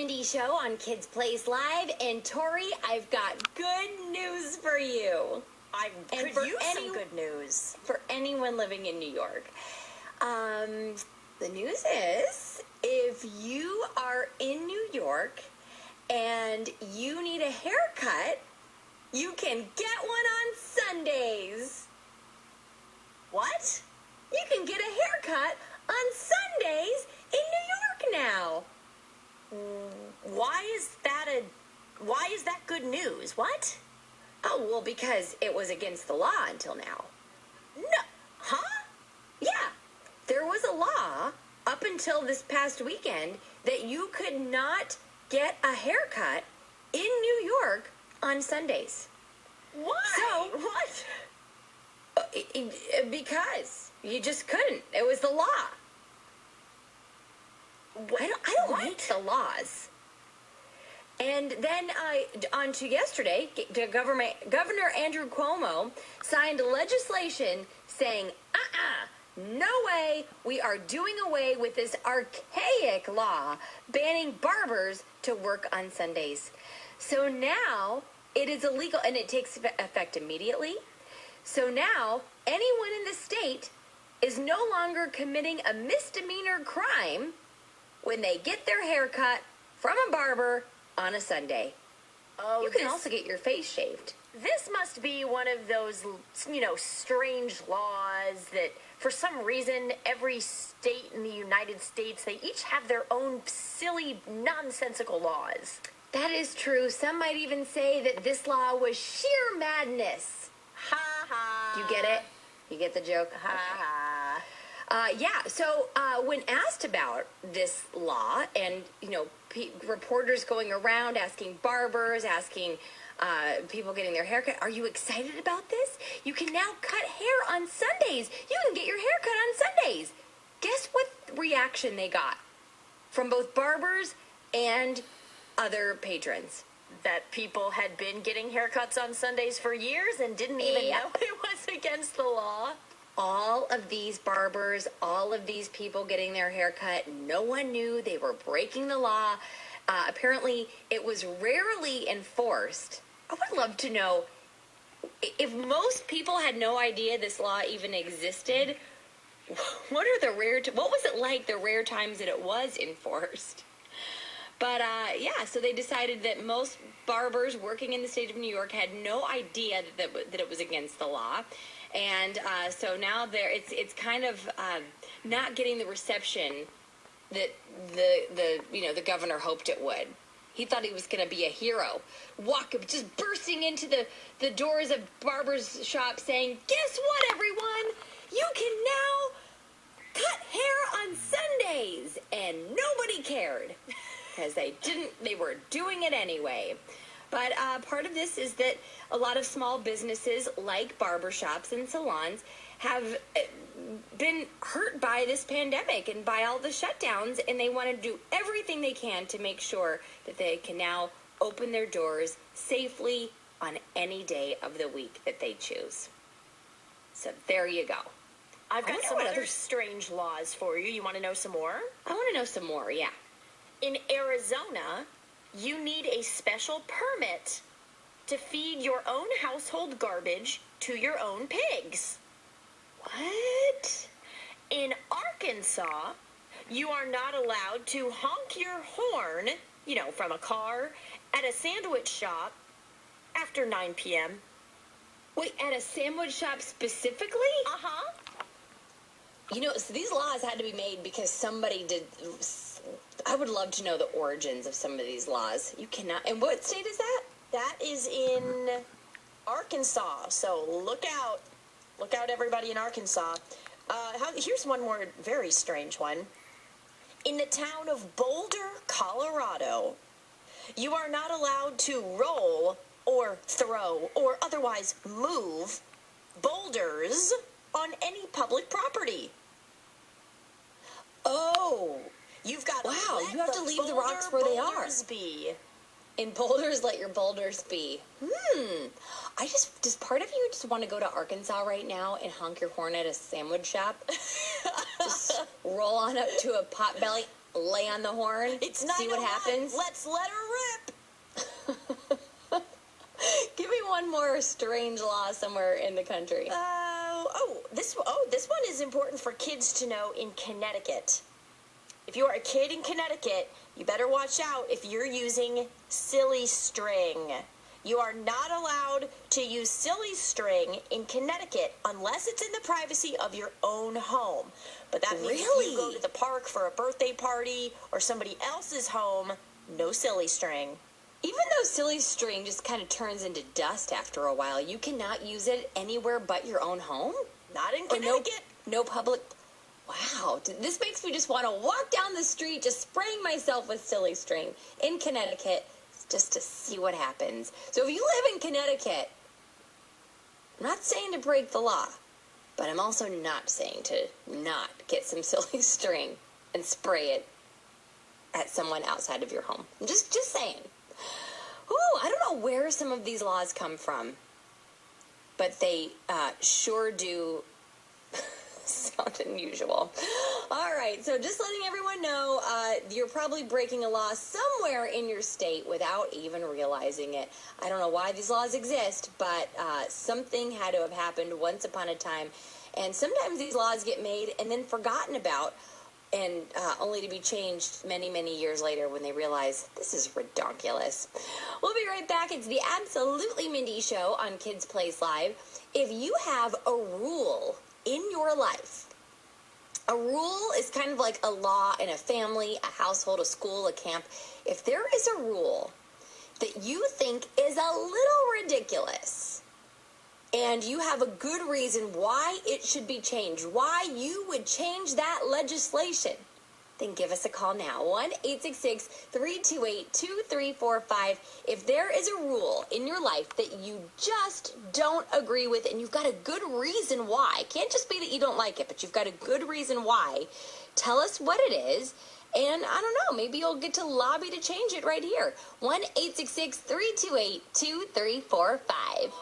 Mindy Show on Kids Place Live, and Tori, I've got good news for you. I could use some good news. For anyone living in New York. The news is, if you are in New York and you need a haircut, you can get one on Sundays. What? You can get a haircut on Sundays in New York now. Why is that good news? What? Oh, well, because it was against the law until now. No. Huh? Yeah. There was a law up until this past weekend that you could not get a haircut in New York on Sundays. Why? So, what? Because you just couldn't. It was the law. I don't like the laws. And then on to yesterday, Governor Andrew Cuomo signed legislation saying, no way, we are doing away with this archaic law banning barbers to work on Sundays. So now it is illegal, and it takes effect immediately. So now anyone in the state is no longer committing a misdemeanor crime when they get their hair cut from a barber on a Sunday. Oh, you can also get your face shaved. This must be one of those, strange laws that for some reason every state in the United States, they each have their own silly, nonsensical laws. That is true. Some might even say that this law was sheer madness. Ha ha. Do you get it? You get the joke? Ha ha. So when asked about this law and, reporters going around asking barbers, asking people getting their haircut, are you excited about this? You can now cut hair on Sundays. You can get your hair cut on Sundays. Guess what reaction they got from both barbers and other patrons? That people had been getting haircuts on Sundays for years and didn't even know it was against the law. All of these barbers, all of these people getting their hair cut, no one knew they were breaking the law. Apparently, it was rarely enforced. I would love to know if most people had no idea this law even existed. What was it like the rare times that it was enforced? But so they decided that most barbers working in the state of New York had no idea that it was against the law. And so now it's kind of not getting the reception that the governor hoped it would. He thought he was going to be a hero, just bursting into the doors of barbers' shops saying, "Guess what, everyone? You can now cut hair on Sundays," and nobody cared because they were doing it anyway. But part of this is that a lot of small businesses like barbershops and salons have been hurt by this pandemic and by all the shutdowns, and they want to do everything they can to make sure that they can now open their doors safely on any day of the week that they choose. So there you go. I've got some other strange laws for you. You want to know some more? I want to know some more, yeah. In Arizona, you need a special permit to feed your own household garbage to your own pigs. What? In Arkansas, you are not allowed to honk your horn, from a car at a sandwich shop after 9 p.m. Wait, at a sandwich shop specifically? Uh-huh. So these laws had to be made because somebody did. I would love to know the origins of some of these laws. You cannot. And what state is that? That is in Arkansas. So look out. Look out, everybody in Arkansas. Here's one more very strange one. In the town of Boulder, Colorado, you are not allowed to roll or throw or otherwise move boulders on any public property. Oh. You've got you have to leave the rocks where they are. Be. In boulders, let your boulders be. Does part of you just want to go to Arkansas right now and honk your horn at a sandwich shop? Just roll on up to a Potbelly. lay on the horn? It's see what 9:01. happens? Let's let her rip. Give me one more strange law somewhere in the country. This one is important for kids to know in Connecticut. If you are a kid in Connecticut, you better watch out if you're using silly string. You are not allowed to use silly string in Connecticut unless it's in the privacy of your own home. But that means if you go to the park for a birthday party or somebody else's home, no silly string. Even though silly string just kind of turns into dust after a while, you cannot use it anywhere but your own home? Not in Connecticut. No public... Wow, this makes me just want to walk down the street just spraying myself with silly string in Connecticut just to see what happens. So if you live in Connecticut, I'm not saying to break the law, but I'm also not saying to not get some silly string and spray it at someone outside of your home. I'm just saying. Ooh, I don't know where some of these laws come from, but they sure do sound unusual. All right, so just letting everyone know, you're probably breaking a law somewhere in your state without even realizing it. I don't know why these laws exist, but something had to have happened once upon a time, and sometimes these laws get made and then forgotten about, and only to be changed many, many years later when they realize this is redonkulous. We'll be right back. It's the Absolutely Mindy Show on Kids Place Live. If you have a rule in your life, a rule is kind of like a law in a family, a household, a school, a camp. If there is a rule that you think is a little ridiculous, and you have a good reason why it should be changed, why you would change that legislation, then give us a call now. 1-866-328-2345. If there is a rule in your life that you just don't agree with and you've got a good reason why, it can't just be that you don't like it, but you've got a good reason why, tell us what it is, and I don't know, maybe you'll get to lobby to change it right here. 1-866-328-2345.